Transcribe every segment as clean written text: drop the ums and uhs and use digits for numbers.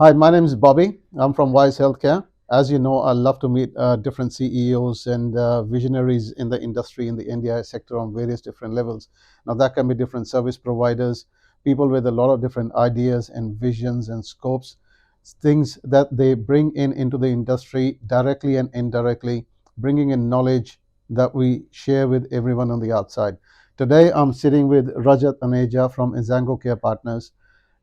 Hi, my name is Bobby. I'm from Wise Healthcare. As you know, I love to meet different CEOs and visionaries in the industry, in the NDIS sector on various different levels. Now, that can be different service providers, people with a lot of different ideas and visions and scopes, things that they bring in into the industry directly and indirectly, bringing in knowledge that we share with everyone on the outside. Today, I'm sitting with Rajat Aneja from eZaango Care Partners.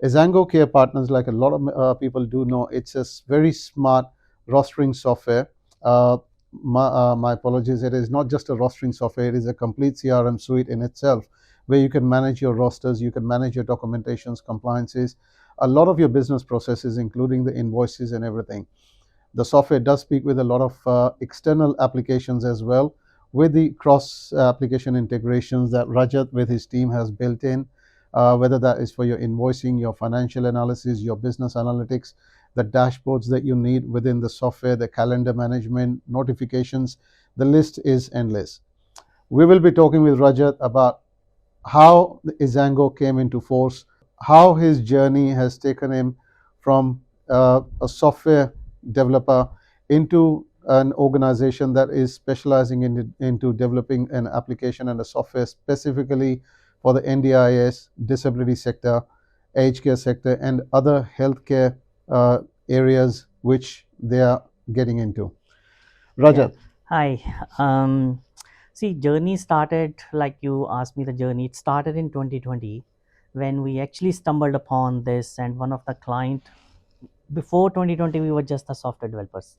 eZaango Care Partners, like a lot of people do know, it's a very smart rostering software. Uh, my apologies, it is not just a rostering software, it is a complete CRM suite in itself, where you can manage your rosters, you can manage your documentations, compliances, a lot of your business processes, including the invoices and everything. The software does speak with a lot of external applications as well, with the cross application integrations that Rajat with his team has built in, whether that is for your invoicing, your financial analysis, your business analytics, the dashboards that you need within the software, the calendar management, notifications. The list is endless. We will be talking with Rajat about how the eZaango came into force, how his journey has taken him from a software developer into an organization that is specializing into developing an application and a software specifically for the NDIS, disability sector, aged care sector, and other healthcare uh, areas which they are getting into. Yeah. Rajat. Hi. See, journey started like you asked me the journey. It started in 2020 when we actually stumbled upon this, and one of the client before 2020 we were just the software developers,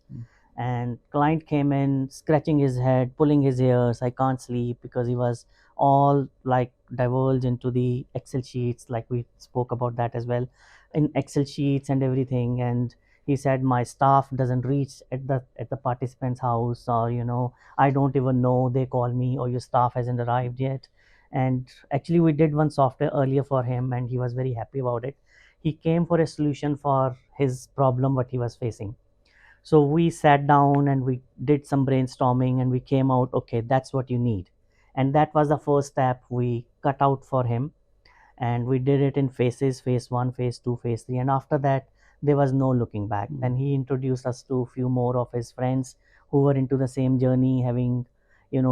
and client came in scratching his head, pulling his ears. I can't sleep because he was all like divulged into the Excel sheets, like we spoke about that as well, in Excel sheets and everything. And he said my staff doesn't reach at the participant's house, or I don't even know they call me, or your staff hasn't arrived yet. And actually we did one software earlier for him and he was very happy about it. He came for a solution for his problem what he was facing. So we sat down and we did some brainstorming and we came out, okay, that's what you need. And that was the first step we cut out for him. And we did it in phases, phase one, phase two, phase three. And after that, there was no looking back. Then he introduced us to a few more of his friends who were into the same journey, having,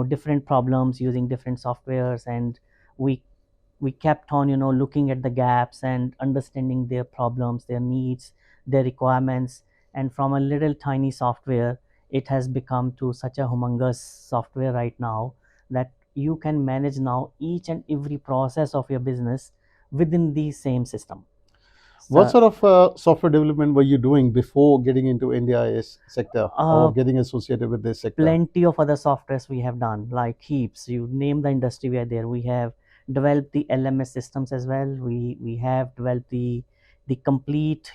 different problems using different softwares. And we we kept on looking at the gaps and understanding their problems, their needs, their requirements. And from a little tiny software, it has become to such a humongous software right now that you can manage now each and every process of your business within the same system. What So sort of software development were you doing before getting into NDIS sector or uh, getting associated with this sector? plenty of other softwares we have done, like heaps. You name the industry, we are there. We have developed the LMS systems as well. We have developed the complete,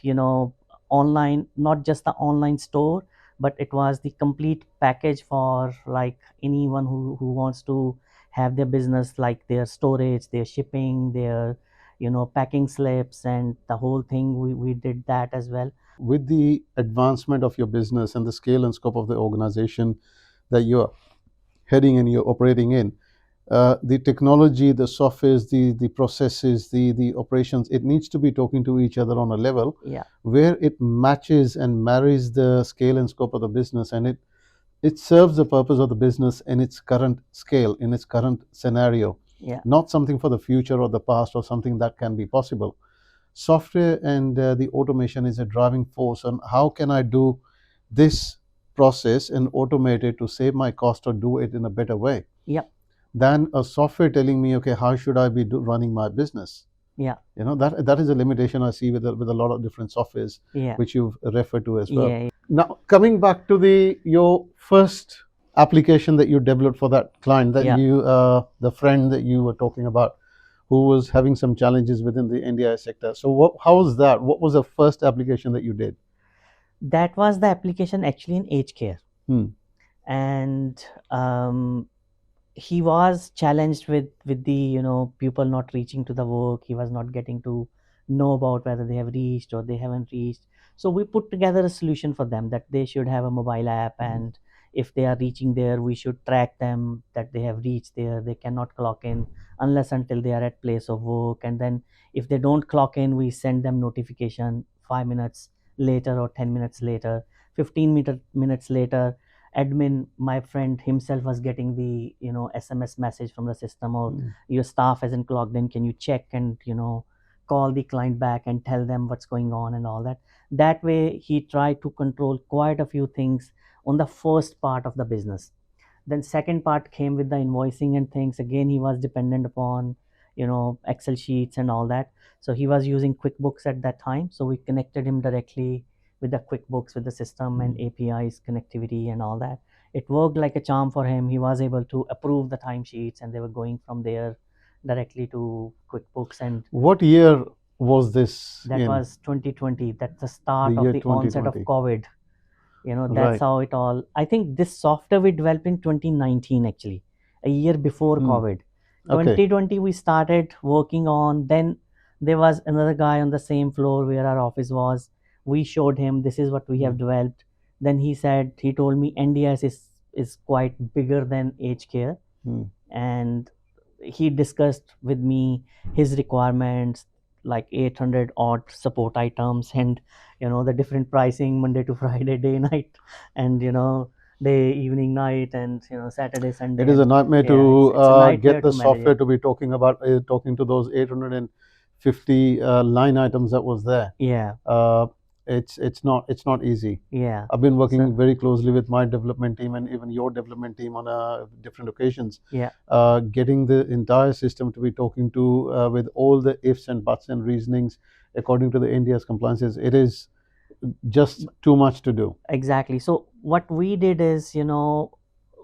online, not just the online store, but it was the complete package for like anyone who wants to have their business, like their storage, their shipping, their packing slips, and the whole thing. We did that as well. With the advancement of your business and the scale and scope of the organization that you're heading and you're operating in, the technology, the softwares, the processes, the operations, it needs to be talking to each other on a level Yeah. where it matches and marries the scale and scope of the business, and it serves the purpose of the business in its current scale, in its current scenario, Yeah. not something for the future or the past or something that can be possible. Software and the automation is a driving force on how can I do this process and automate it to save my cost or do it in a better way Yeah. than a software telling me, okay, how should I be running my business? Yeah. That is a limitation I see with a lot of different softwares Yeah. which you've referred to as well. Yeah. Now, coming back to the your first application that you developed for that client, that Yeah. you the friend that you were talking about, who was having some challenges within the NDI sector. So, how was that? What was the first application that you did? That was the application actually in aged care. Hmm. And he was challenged with the people not reaching to the work. He was not getting to know about whether they have reached or they haven't reached. So we put together a solution for them that they should have a mobile app, and if they are reaching there, we should track them that they have reached there. They cannot clock in unless until they are at place of work. And then if they don't clock in, we send them notification 5 minutes later or 10 minutes later, 15 minutes later, admin, my friend himself, was getting the SMS message from the system, or your staff hasn't clocked in, can you check and call the client back and tell them what's going on and all that. That way he tried to control quite a few things on the first part of the business. Then second part came with the invoicing and things. Again, he was dependent upon Excel sheets and all that. So he was using QuickBooks at that time, so we connected him directly with the QuickBooks, with the system and APIs connectivity and all that. It worked like a charm for him. He was able to approve the timesheets, and they were going from there directly to QuickBooks. And what year was this? that was 2020. That's the start The of year the onset of 2020. COVID. That's Right. how it all. I think this software we developed in 2019, actually, a year before COVID. Okay. 2020 we started working on. Then there was another guy on the same floor where our office was. We showed him this is what we have developed. Then he told me NDIS is quite bigger than aged care, and he discussed with me his requirements, like 800 odd support items, and the different pricing, Monday to Friday, day, night, and day, evening, night, and Saturday, Sunday. It is a nightmare to it's a nightmare get the to manage software it. to be talking about talking to those 850 line items that was there. Yeah, It's not easy. yeah, I've been working very closely with my development team and even your development team on different occasions. yeah. Getting the entire system to be talking to with all the ifs and buts and reasonings according to the NDIS compliances. It is just too much to do. Exactly. So what we did is,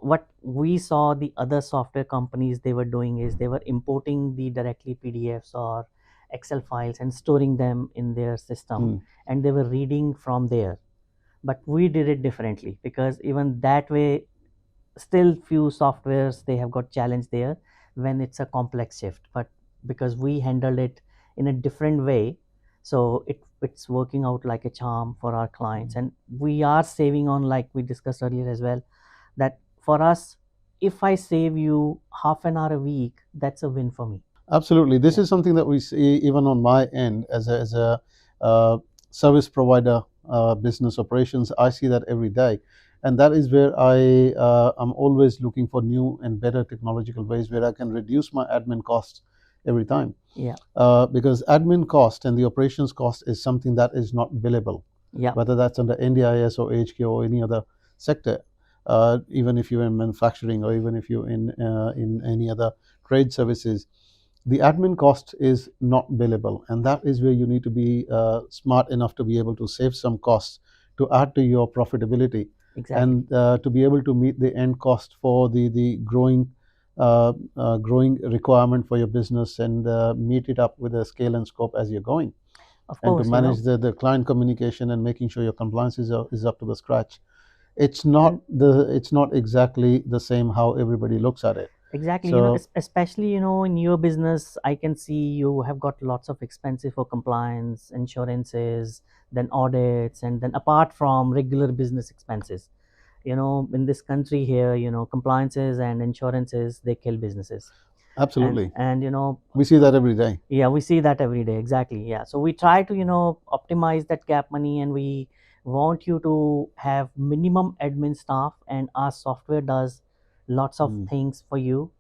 what we saw the other software companies they were doing is they were importing the directly PDFs or Excel files and storing them in their system, and they were reading from there. But we did it differently, because even that way, still few softwares they have got challenge there when it's a complex shift. But because we handled it in a different way, so it's working out like a charm for our clients, and we are saving on, like we discussed earlier as well, that for us, if I save you half an hour a week, that's a win for me. Absolutely. This is something that we see even on my end as a service provider, business operations. I see that every day. And that is where I'm always looking for new and better technological ways where I can reduce my admin costs every time. Yeah. Because admin cost and the operations cost is something that is not billable. Yeah. Whether that's under NDIS or HK or any other sector. Even if you're in manufacturing or even if you're in any other trade services, the admin cost is not billable, and that is where you need to be smart enough to be able to save some costs to add to your profitability. Exactly. And to be able to meet the end cost for the growing requirement for your business, and meet it up with the scale and scope as you're going. Of and course, to manage the client communication and making sure your compliance is up to the scratch. It's not exactly the same how everybody looks at it. Exactly. So, especially, in your business, I can see you have got lots of expenses for compliance, insurances, then audits, and then apart from regular business expenses. In this country here, compliances and insurances, they kill businesses. absolutely. And We see that every day. yeah, we see that every day. Exactly. Yeah. So we try to, optimize that gap money, and we want you to have minimum admin staff, and our software does lots of things for you,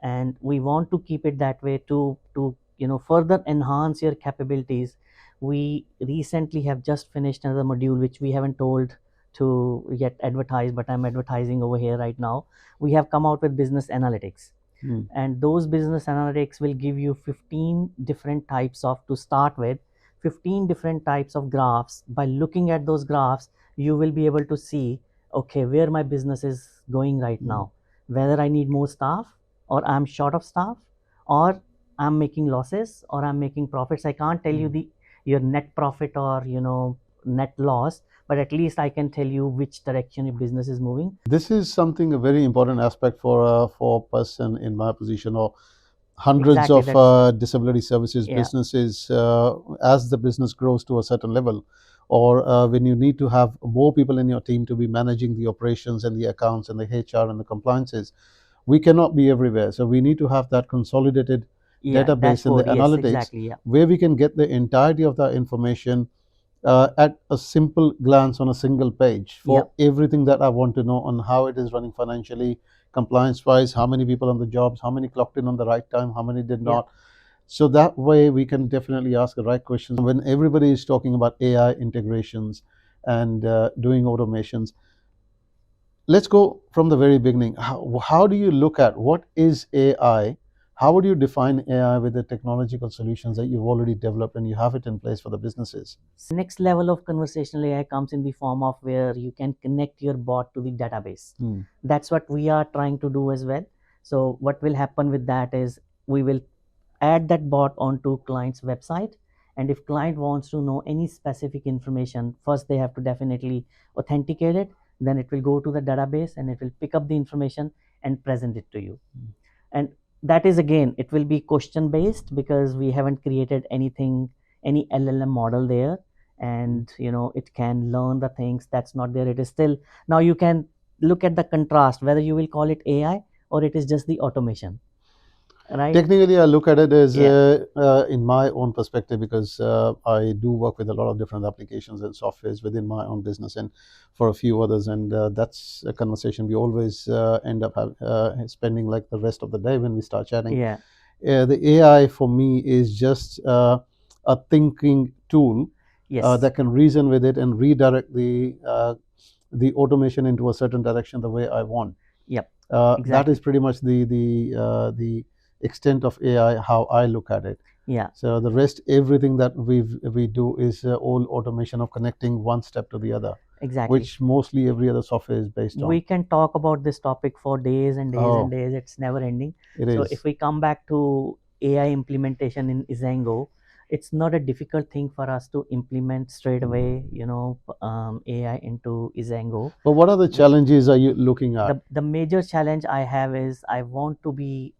and we want to keep it that way to further enhance your capabilities. We recently have just finished another module which we haven't told to yet advertise, but I'm advertising over here right now. We have come out with business analytics, and those business analytics will give you 15 different types of, to start with, 15 different types of graphs. By looking at those graphs, you will be able to see, okay, where my business is going right now, whether I need more staff, or I'm short of staff, or I'm making losses, or I'm making profits. I can't tell you your net profit or net loss, but at least I can tell you which direction your business is moving. This is something, a very important aspect for a person in my position, or hundreds Exactly, of disability services yeah. businesses, as the business grows to a certain level, or when you need to have more people in your team to be managing the operations and the accounts and the HR and the compliances. We cannot be everywhere, so we need to have that consolidated database and the dashboard, yes, analytics, exactly, yeah. where we can get the entirety of that information at a simple glance on a single page for Yep. everything that I want to know on how it is running financially, compliance-wise, how many people on the jobs, how many clocked in on the right time, how many did Yep. not. So that way we can definitely ask the right questions. When everybody is talking about AI integrations and doing automations, let's go from the very beginning. How do you look at what is AI? How would you define AI with the technological solutions that you've already developed and you have it in place for the businesses? Next level of conversational AI comes in the form of where you can connect your bot to the database. That's what we are trying to do as well. So what will happen with that is we will add that bot onto client's website, and if client wants to know any specific information, first they have to definitely authenticate it, then it will go to the database and it will pick up the information and present it to you. And that is, again, it will be question based because we haven't created anything, any LLM model there, and it can learn the things that's not there. It is still, now you can look at the contrast whether you will call it AI or it is just the automation. Right. Technically, I look at it as in my own perspective, because I do work with a lot of different applications and softwares within my own business and for a few others, and that's a conversation we always end up spending like the rest of the day when we start chatting. Yeah. The AI for me is just a thinking tool Yes. that can reason with it and redirect the automation into a certain direction the way I want. Yep. That Exactly. is pretty much the extent of AI, how I look at it. Yeah. So the rest, everything that we do is all automation of connecting one step to the other, Exactly. which mostly every other software is based on. We can talk about this topic for days and days and Oh, days. It's never ending. it So is. if we come back to AI implementation in eZaango, it's not a difficult thing for us to implement straight away, AI into eZaango. But what are the challenges are you looking at? The major challenge I have is I want to be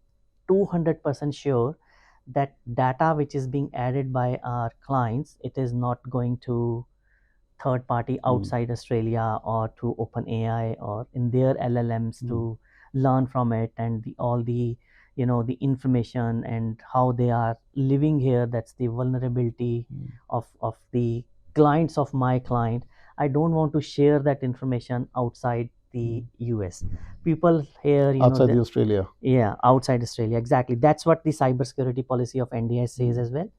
200% sure that data which is being added by our clients, it is not going to third party outside Australia or to OpenAI or in their LLMs to learn from it, and all the the information and how they are living here. That's the vulnerability of the clients of my client. I don't want to share that information outside the US. People here, Outside the Australia. Yeah, outside Australia, exactly. That's what the cybersecurity policy of NDIS says as well.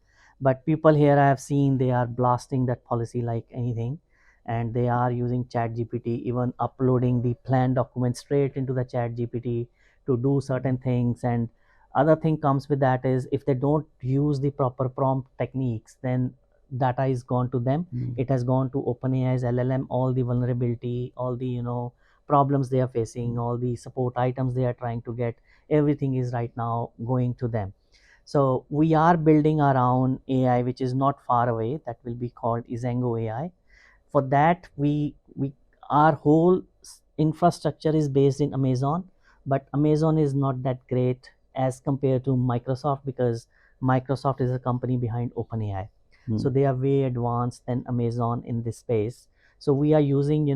But people here, I have seen, they are blasting that policy like anything, and they are using ChatGPT, even uploading the plan document straight into the ChatGPT to do certain things. And other thing comes with that is if they don't use the proper prompt techniques, then data is gone to them. It has gone to OpenAI's LLM, all the vulnerability, all the problems they are facing, all the support items they are trying to get, everything is right now going to them. So we are building our own AI, which is not far away. That will be called eZaango AI. For that, we our whole infrastructure is based in Amazon, but Amazon is not that great as compared to Microsoft, because Microsoft is a company behind OpenAI. So they are way advanced than Amazon in this space. So we are using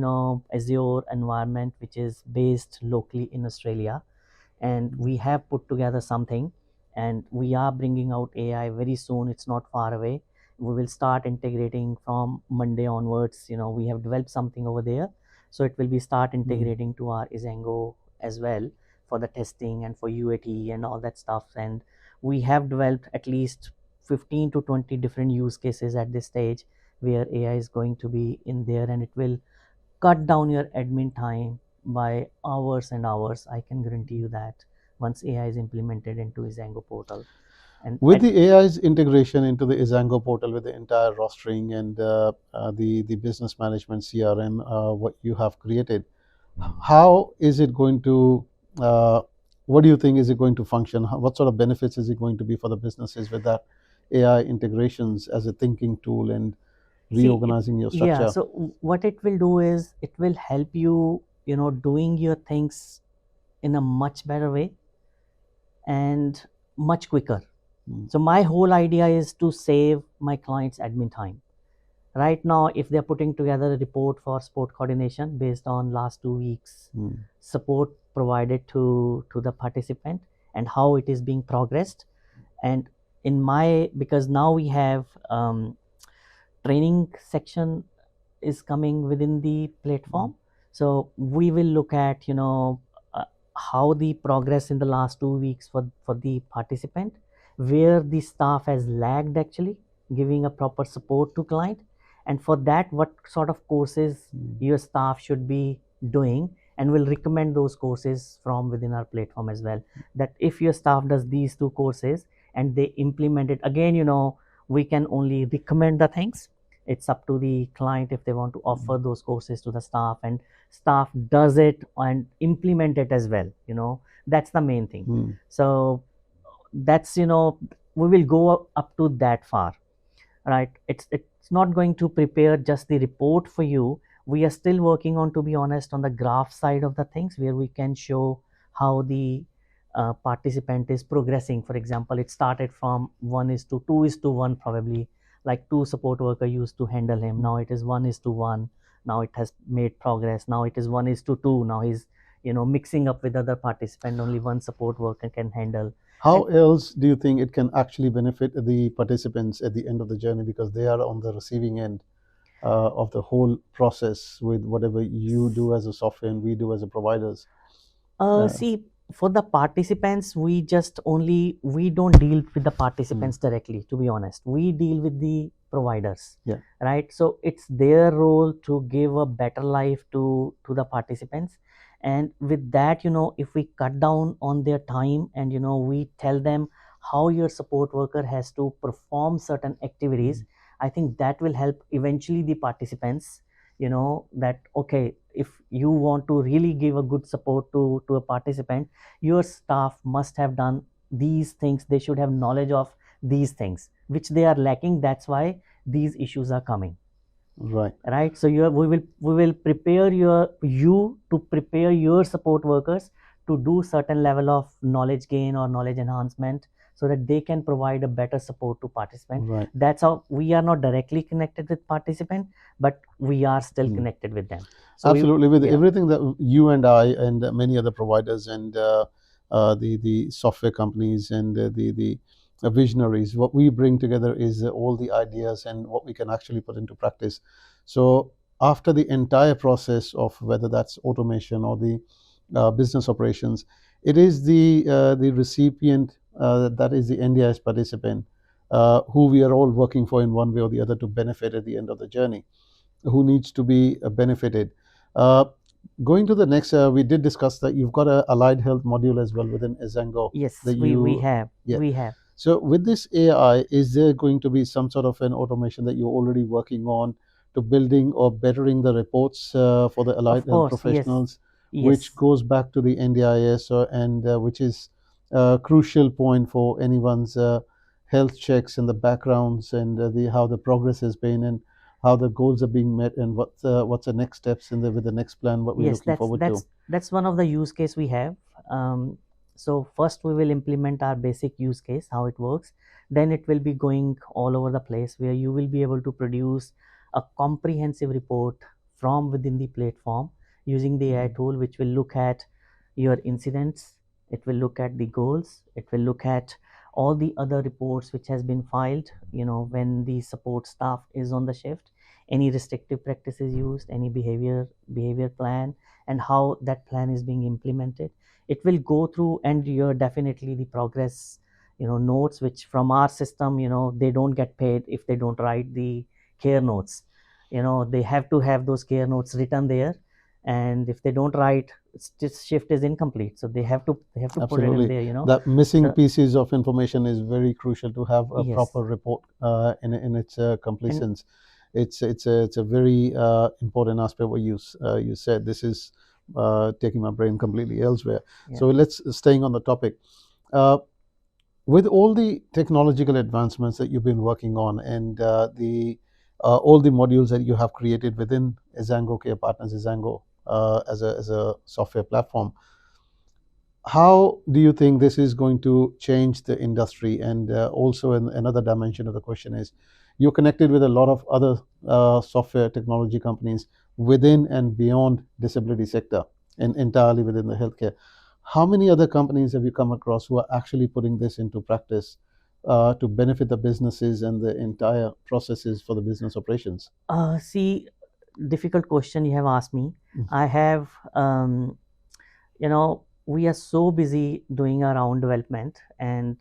Azure environment, which is based locally in Australia, and we have put together something, and we are bringing out AI very soon. It's not far away. We will start integrating from Monday onwards. We have developed something over there, so it will be start integrating to our eZaango as well for the testing and for UAT and all that stuff. And we have developed at least 15 to 20 different use cases at this stage where AI is going to be in there, and it will cut down your admin time by hours and hours. I can guarantee you that once AI is implemented into eZaango portal. And with the AI's integration into the eZaango portal with the entire rostering and the business management CRM, what you have created, how is it going to, what do you think is it going to function? What sort of benefits is it going to be for the businesses with that AI integrations as a thinking tool and reorganizing your structure? Yeah, so what it will do is it will help you, doing your things in a much better way and much quicker. So my whole idea is to save my clients admin time. Right now, if they're putting together a report for sport coordination based on last 2 weeks support provided to the participant and how it is being progressed, and in my, because now we have training section is coming within the platform. So we will look at, how the progress in the last 2 weeks for the participant, where the staff has lagged actually giving a proper support to client, and for that what sort of courses your staff should be doing, and we'll recommend those courses from within our platform as well, that if your staff does these two courses and they implement it again, we can only recommend the things. It's up to the client if they want to offer those courses to the staff, and staff does it and implement it as well. That's the main thing. So that's, we will go up to that far, right? It's not going to prepare just the report for you. We are still working on, to be honest, on the graph side of the things, where we can show how the participant is progressing. For example, it started from 1:2:1 probably, like two support worker used to handle him, now it is 1:1, now it has made progress, now it is 1:2, now he's mixing up with other participant, only one support worker can handle. How else do you think it can actually benefit the participants at the end of the journey, because they are on the receiving end of the whole process with whatever you do as a software and we do as a providers? See, for the participants, we don't deal with the participants directly, to be honest. We deal with the providers, right? So it's their role to give a better life to the participants. And with that, if we cut down on their time, and we tell them how your support worker has to perform certain activities, I think that will help eventually the participants, that okay, if you want to really give a good support to a participant, your staff must have done these things, they should have knowledge of these things which they are lacking, that's why these issues are coming. Right. So we will prepare you to prepare your support workers to do certain level of knowledge gain or knowledge enhancement, so that they can provide a better support to participant. That's how we are not directly connected with participant, but we are still connected with them. So absolutely, with everything that you and I and many other providers and the software companies and the visionaries, what we bring together is all the ideas and what we can actually put into practice. So after the entire process of whether that's automation or the business operations, it is the recipient, that is the NDIS participant, who we are all working for in one way or the other to benefit at the end of the journey, who needs to be benefited. Going to the next, we did discuss that you've got a allied health module as well within eZaango. Yes, we have. So with this AI, is there going to be some sort of an automation that you're already working on to building or bettering the reports for the allied health professionals, which goes back to the NDIS, and which is a crucial point for anyone's health checks and the backgrounds and how the progress has been and how the goals are being met, and what's the next steps with the next plan, what we're looking forward to. That's one of the use case we have. So first we will implement our basic use case, how it works. Then it will be going all over the place, where you will be able to produce a comprehensive report from within the platform using the AI tool, which will look at your incidents, it will look at the goals, it will look at all the other reports which has been filed, when the support staff is on the shift, any restrictive practices used, any behavior plan, and how that plan is being implemented. It will go through, and you're definitely the progress, notes, which from our system, they don't get paid if they don't write the care notes. They have to have those care notes written there, and if they don't write, this shift is incomplete. So they have to put it in there. That missing pieces of information is very crucial to have a proper report in its completions. It's a very important aspect what you said. This is taking my brain completely elsewhere. So let's staying on the topic. With all the technological advancements that you've been working on, and all the modules that you have created within eZaango Care Partners, eZaango as a software platform, how do you think this is going to change the industry? And also another dimension of the question is, you're connected with a lot of other software technology companies within and beyond disability sector and entirely within the healthcare. How many other companies have you come across who are actually putting this into practice to benefit the businesses and the entire processes for the business operations? See, difficult question you have asked me. I have, we are so busy doing our own development, and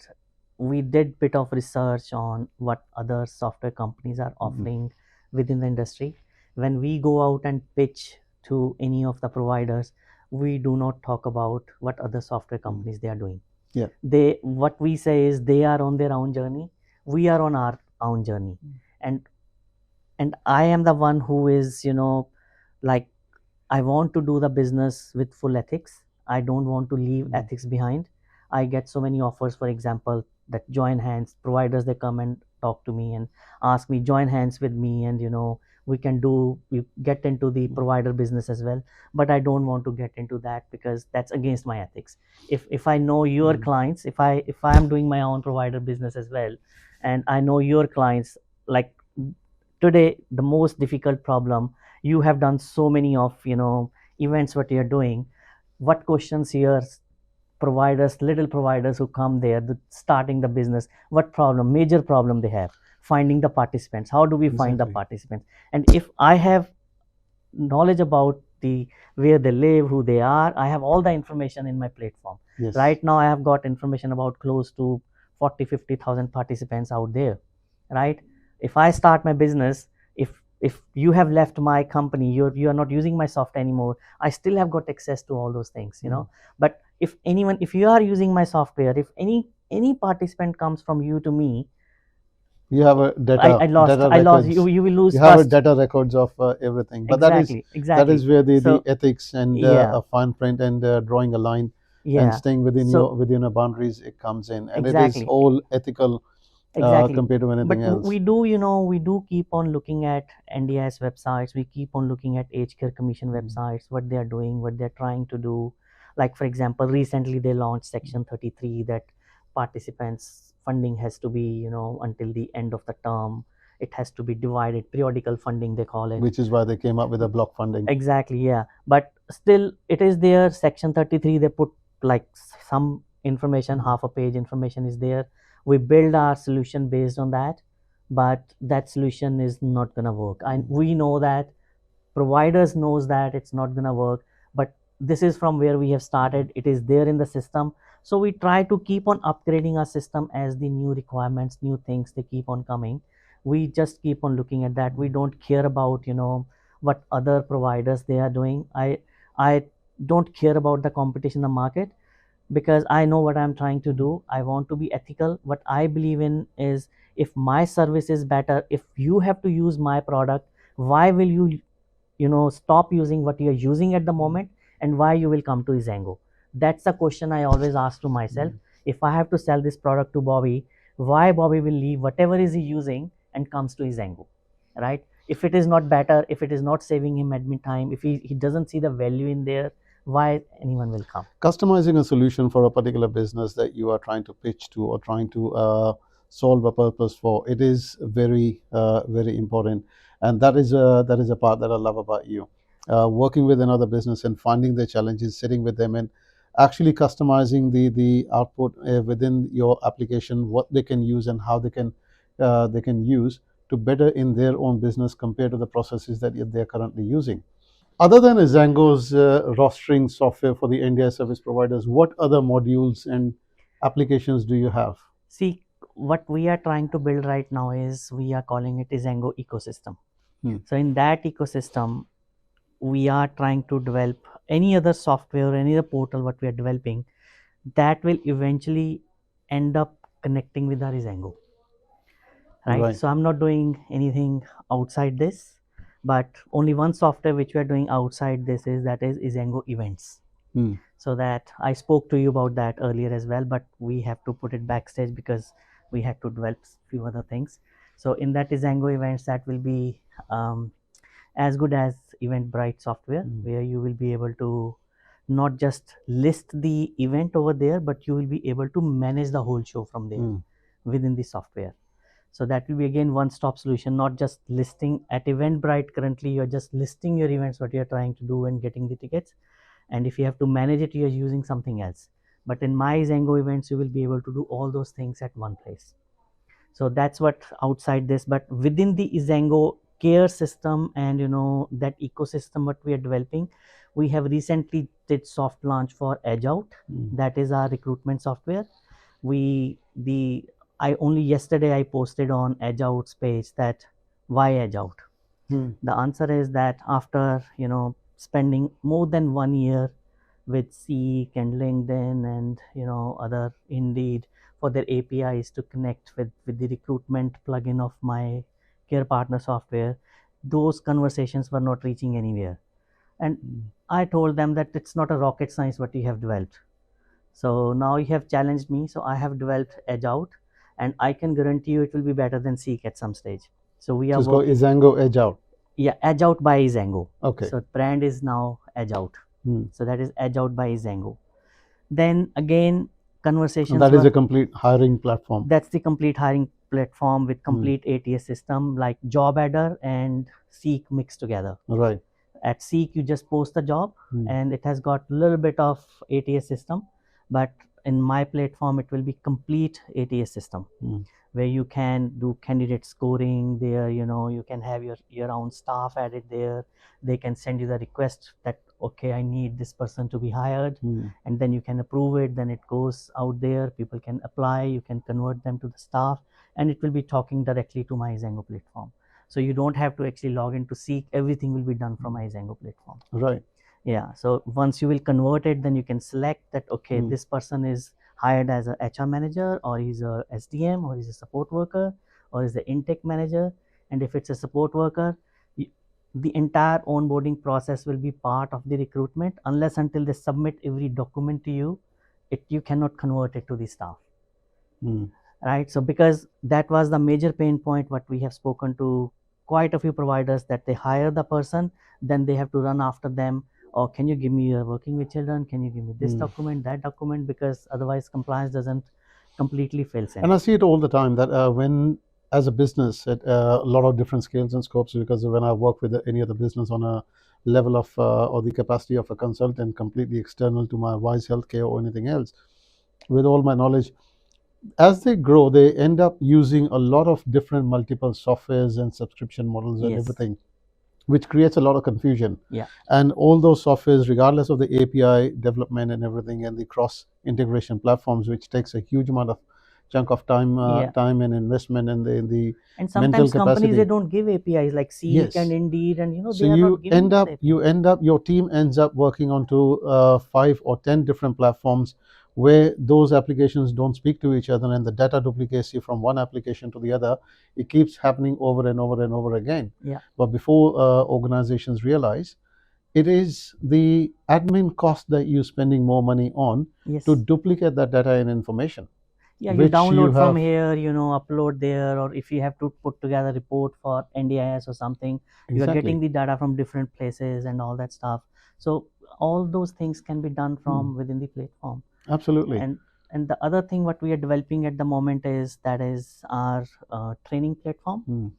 we did bit of research on what other software companies are offering within the industry. When we go out and pitch to any of the providers, we do not talk about what other software companies they are doing. Yeah. What we say is they are on their own journey, we are on our own journey. And I am the one who is, like, I want to do the business with full ethics. I don't want to leave ethics behind. I get so many offers, for example, that join hands providers, they come and talk to me and ask me join hands with me, and we get into the provider business as well. But I don't want to get into that because that's against my ethics. If I know your clients, if I am doing my own provider business as well, and I know your clients, like today the most difficult problem, you have done so many of events what you're doing. What questions here providers, little providers who come there starting the business, what problem, major problem they have? Finding the participants. How do we find the participants? And if I have knowledge about the where they live, who they are, I have all the information in my platform. Yes. Right now I have got information about close to 40-50,000 participants out there, right? If I start my business, if you have left my company, you are not using my software anymore, I still have got access to all those things, but if you are using my software, if any participant comes from you to me, you have a data. I lost. Data I lost. records. You will lose. You have a trust. data records of everything. But Exactly. that is where the So, ethics and yeah. a fine print and drawing a line Yeah. and staying within So- your boundaries, it comes in, and it is Exactly. all ethical Exactly. compared to anything But else. we do keep on looking at NDIS websites. We keep on looking at Age Care Commission websites, what they are doing, what they're trying to do. Like, for example, recently they launched Section 33 that participants' funding has to be, until the end of the term. It has to be divided, periodical funding they call it. Which is why they came up with a block funding. Exactly, yeah. But still, it is there. Section 33, they put like some information, half a page information is there. We build our solution based on that, but that solution is not gonna work. And we know that, providers knows that it's not gonna work, but this is from where we have started. It is there in the system. So we try to keep on upgrading our system as the new requirements, new things, they keep on coming. We just keep on looking at that. We don't care about, what other providers they are doing. I don't care about the competition in the market, because I know what I'm trying to do. I want to be ethical. What I believe in is, if my service is better, if you have to use my product, why will you stop using what you're using at the moment, and why you will come to eZaango? That's the question I always ask to myself. If I have to sell this product to Bobby, why Bobby will leave whatever is he using and comes to eZaango, right? If it is not better, if it is not saving him admin time, if he doesn't see the value in there, why anyone will come? Customizing a solution for a particular business that you are trying to pitch to or trying to solve a purpose for, it is very very important, and that is a part that I love about you. Working with another business and finding their challenges, sitting with them and actually customizing the output within your application, what they can use and how they can use to better in their own business compared to the processes that they're currently using. Other than eZaango's rostering software for the NDIS service providers, what other modules and applications do you have? See, what we are trying to build right now is, we are calling it eZaango ecosystem. So in that ecosystem, we are trying to develop any other software, any other portal what we are developing, that will eventually end up connecting with our eZaango. Right? So I'm not doing anything outside this, but only one software which we are doing outside this is eZaango Events. So that I spoke to you about that earlier as well, but we have to put it backstage because we had to develop a few other things. So in that eZaango Events, that will be as good as Eventbrite software, where you will be able to not just list the event over there, but you will be able to manage the whole show from there within the software. So that will be again one-stop solution, not just listing at Eventbrite. Currently, you're just listing your events, what you're trying to do, and getting the tickets. And if you have to manage it, you're using something else. But in my eZaango Events, you will be able to do all those things at one place. So that's what outside this, but within the eZaango care system and that ecosystem what we are developing, we have recently did soft launch for Edgeout. That is our recruitment software. I only yesterday I posted on Edgeout's page that why Edgeout. The answer is that after spending more than 1 year with Seek and LinkedIn and other Indeed for their APIs to connect with the recruitment plugin of my care partner software, those conversations were not reaching anywhere. And I told them that it's not a rocket science what you have developed. So now you have challenged me, so I have developed Edgeout, and I can guarantee you it will be better than Seek at some stage. So we are Just go eZaango Edgeout. Yeah, Edgeout by eZaango. Okay. So brand is now Edgeout. So that is Edgeout by eZaango. Then again, conversations. And that is a complete hiring platform. That's the complete hiring platform with complete ATS system, like job adder and Seek mixed together. Right. At Seek, you just post the job, and it has got a little bit of ATS system, but in my platform, it will be complete ATS system. Where you can do candidate scoring there, you can have your own staff added there. They can send you the request that, okay, I need this person to be hired, and then you can approve it. Then it goes out there, people can apply, you can convert them to the staff, and it will be talking directly to my eZaango platform. So you don't have to actually log in to Seek. Everything will be done from my eZaango platform. Right. Yeah. So once you will convert it, then you can select that, okay, this person is hired as a HR manager, or he's a SDM, or he's a support worker, or is the intake manager. And if it's a support worker, the entire onboarding process will be part of the recruitment. Unless until they submit every document to you, you cannot convert it to the staff. Right. So because that was the major pain point what we have spoken to quite a few providers, that they hire the person, then they have to run after them. Or can you give me your working with children? Can you give me this document, that document? Because otherwise compliance doesn't completely fail. And I see it all the time that when, as a business, at a lot of different scales and scopes, because when I work with any other business on a level of or the capacity of a consultant completely external to my Wise Healthcare or anything else, with all my knowledge, as they grow, they end up using a lot of different multiple softwares and subscription models and everything, which creates a lot of confusion. And all those softwares, regardless of the API development and everything, and the cross integration platforms, which takes a huge amount of chunk of time and investment, and the and sometimes companies, they don't give APIs like Seek and Indeed, and so you end up your team ends up working onto 5 or 10 different platforms, where those applications don't speak to each other, and the data duplicacy from one application to the other, it keeps happening over and over and over again. But before organizations realize, it is the admin cost that you're spending more money on to duplicate that data and information. You download from here, upload there, or if you have to put together a report for NDIS or something, you are getting the data from different places and all that stuff. So all those things can be done from within the platform. Absolutely. And the other thing what we are developing at the moment is our training platform.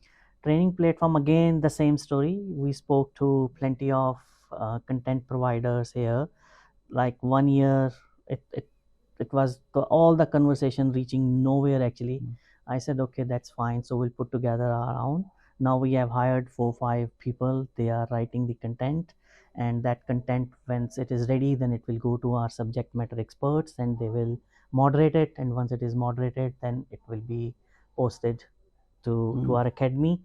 Training platform, again, the same story. We spoke to plenty of content providers here. Like 1 year, it was all the conversation reaching nowhere actually. I said, okay, that's fine. So we'll put together our own. Now we have hired 4-5 people. They are writing the content, and that content, once it is ready, then it will go to our subject matter experts, and they will moderate it. And once it is moderated, then it will be posted to our academy.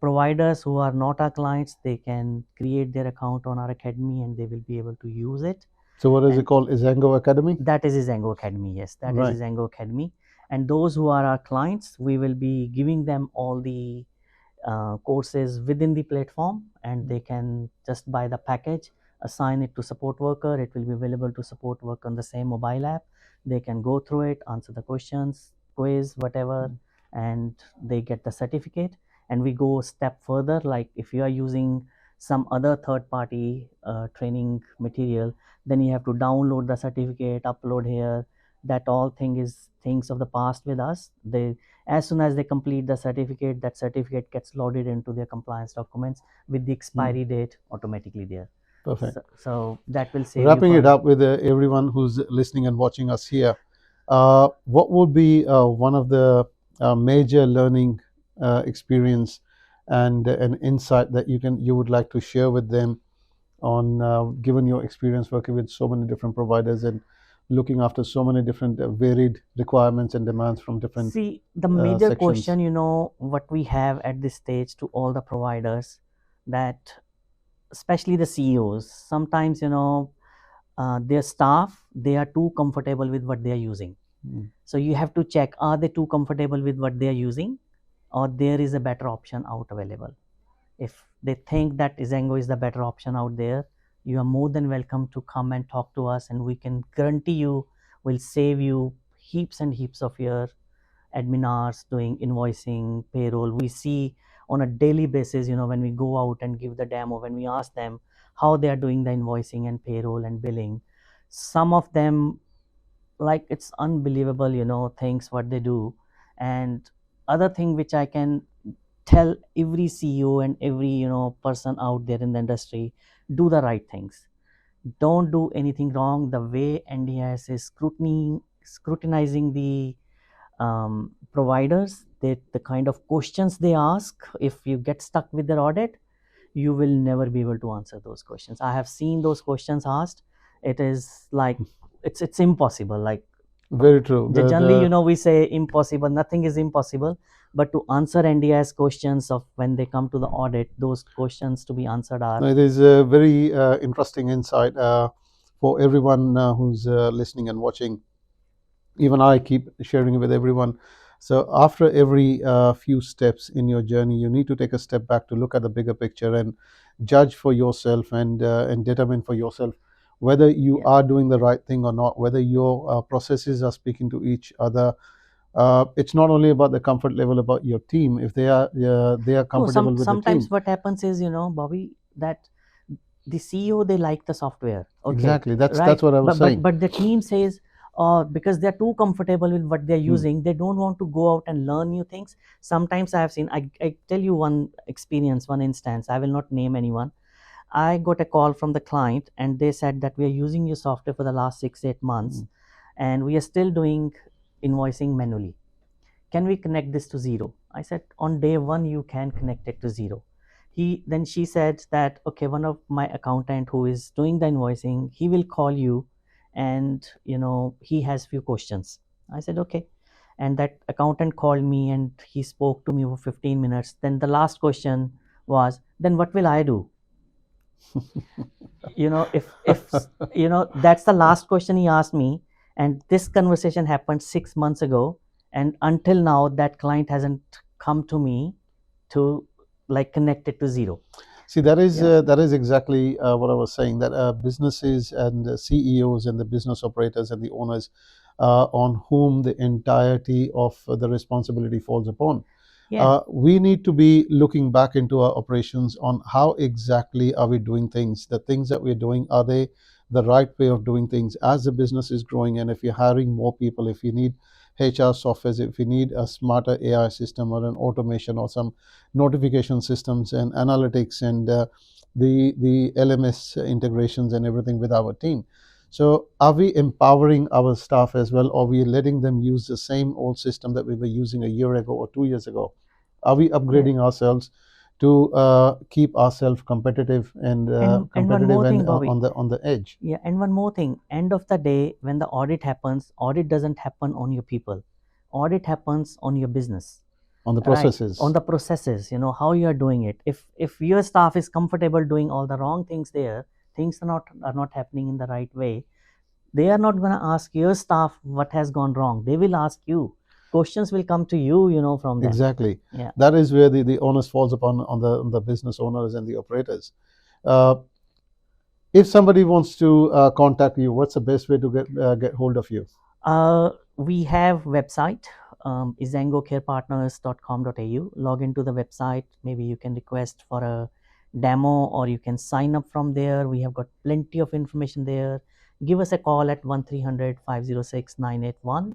Providers who are not our clients, they can create their account on our academy, and they will be able to use it. So what is it called? eZaango Academy? That is eZaango Academy, yes. That is eZaango Academy. And those who are our clients, we will be giving them all the courses within the platform, and they can just buy the package, assign it to support worker. It will be available to support worker on the same mobile app. They can go through it, answer the questions, quiz, whatever, and they get the certificate. And we go a step further, like if you are using some other third-party training material, then you have to download the certificate, upload here. That all things of the past with us. As soon as they complete the certificate, that certificate gets loaded into their compliance documents with the expiry date automatically there. Perfect. So that will save. Wrapping it up with everyone who's listening and watching us here, what would be one of the major learning experience and an insight that you would like to share with them on given your experience working with so many different providers and looking after so many different varied requirements and demands from different See, the major sections. question, what we have at this stage to all the providers, that especially the CEOs, sometimes, their staff, they are too comfortable with what they are using. Mm. So you have to check, are they too comfortable with what they are using, or there is a better option out available. If they think that eZaango is the better option out there, you are more than welcome to come and talk to us, and we can guarantee you will save you heaps and heaps of your admin hours doing invoicing, payroll. We see on a daily basis, when we go out and give the demo, when we ask them how they are doing the invoicing and payroll and billing, some of them, like, it's unbelievable, things what they do. And other thing which I can tell every CEO and every, person out there in the industry, do the right things. Don't do anything wrong. The way NDIS is scrutinizing the providers, that the kind of questions they ask, if you get stuck with their audit, you will never be able to answer those questions. I have seen those questions asked. It is like, it's impossible. Like, Very true. generally, we say impossible, nothing is impossible, but to answer NDIS questions of when they come to the audit, those questions to be answered are. It is a very interesting insight for everyone who's listening and watching. Even I keep sharing it with everyone. So after every few steps in your journey, you need to take a step back to look at the bigger picture and judge for yourself and determine for yourself whether you Yeah. are doing the right thing or not, whether your processes are speaking to each other. It's not only about the comfort level about your team. If they are No, comfortable with the sometimes team. what happens is, Bobby, that the CEO, they like the software, okay, Exactly. That's right? what I was saying. But the team says, because they're too comfortable with what they're Mm. using, they don't want to go out and learn new things. Sometimes I have seen, I tell you one experience, one instance. I will not name anyone. I got a call from the client, and they said that we are using your software for the last 6-8 months, Mm. and we are still doing invoicing manually. Can we connect this to Xero? I said, on day one you can connect it to Xero. She said that, okay, one of my accountant who is doing the invoicing, he will call you, and he has few questions. I said, okay. And that accountant called me, and he spoke to me for 15 minutes. Then the last question was, then what will I do? If that's the last question he asked me. And this conversation happened 6 months ago, and until now that client hasn't come to me to, like, connect it to Xero. See, that is exactly what I was saying. That businesses and the CEOs and the business operators and the owners, on whom the entirety of the responsibility falls upon. Yeah. We need to be looking back into our operations on how exactly are we doing things. The things that we're doing, are they the right way of doing things as the business is growing? And if you're hiring more people, if you need HR softwares, if you need a smarter AI system or an automation or some notification systems and analytics and the LMS integrations and everything with our team. So are we empowering our staff as well, or are we letting them use the same old system that we were using a year ago or 2 years ago? Are we upgrading ourselves to keep ourselves competitive and one more thing, Bobby. on the edge? Yeah, and one more thing. End of the day, when the audit happens, audit doesn't happen on your people. Audit happens on your business. On the Right. processes. On the processes, how you are doing it. If your staff is comfortable doing all the wrong things there, things are not happening in the right way, they are not going to ask your staff what has gone wrong. They will ask you. Questions will come to you, from them. Exactly. Yeah. That is where the onus falls upon on the business owners and the operators. If somebody wants to contact you, what's the best way to get hold of you? We have website, eZaangocarepartners.com.au. Log into the website. Maybe you can request for a demo, or you can sign up from there. We have got plenty of information there. Give us a call at 1300-506-981,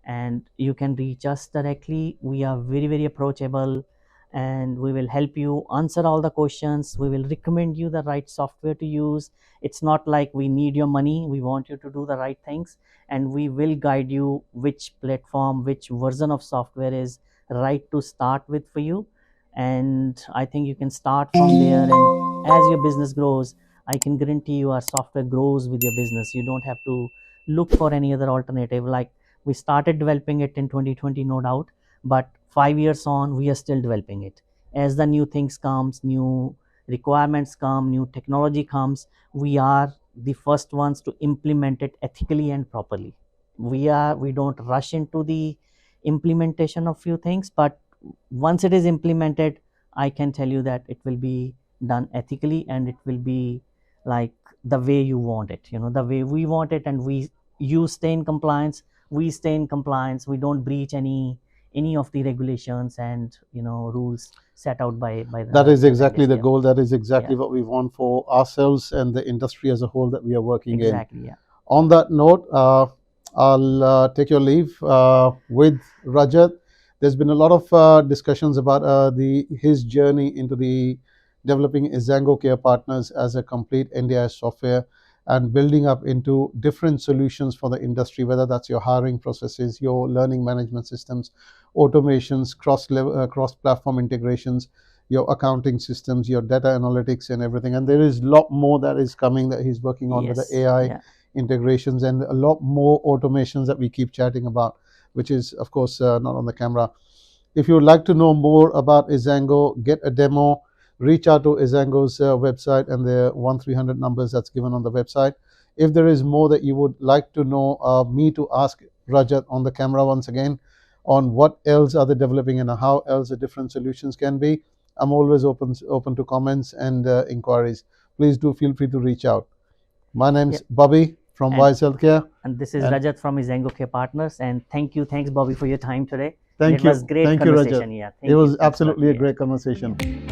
and you can reach us directly. We are very, very approachable. and we will help you answer all the questions. We will recommend you the right software to use. It's not like we need your money, we want you to do the right things, and we will guide you which platform, which version of software is right to start with for you. And I think you can start from there, and as your business grows, I can guarantee you our software grows with your business. You don't have to look for any other alternative. Like, we started developing it in 2020, no doubt, but 5 years on, we are still developing it. As the new things comes, new requirements come, new technology comes, we are the first ones to implement it ethically and properly. We don't rush into the implementation of few things, but once it is implemented, I can tell you that it will be done ethically, and it will be like the way you want it, the way we want it. And you stay in compliance, we stay in compliance, we don't breach any of the regulations and rules set out by That is the exactly vendors. the Yeah, goal. That is exactly yeah, what we want for ourselves and the industry as a whole that we are working in. exactly. Yeah, On that note, I'll take your leave with Rajat. There's been a lot of discussions about his journey into the developing eZaango Care Partners as a complete NDIS software and building up into different solutions for the industry, whether that's your hiring processes, your learning management systems, automations, cross-platform integrations, your accounting systems, your data analytics, and everything. And there is a lot more that is coming that he's working on with the yes, AI yeah, integrations and a lot more automations that we keep chatting about, which is, of course, not on the camera. If you would like to know more about eZaango, get a demo, reach out to eZaango's website and the 1300 numbers that's given on the website. If there is more that you would like to know, me to ask Rajat on the camera once again on what else are they developing and how else the different solutions can be, I'm always open to comments and inquiries. Please do feel free to reach out. My yeah. name's Bobby from and Wise Healthcare. and this is And Rajat from eZaango Care Partners. And thanks Bobby for your time today. And thank it was you. great Thank you, Rajat. conversation. Yeah, It thank you, was thanks a lot. absolutely a Yeah. great conversation.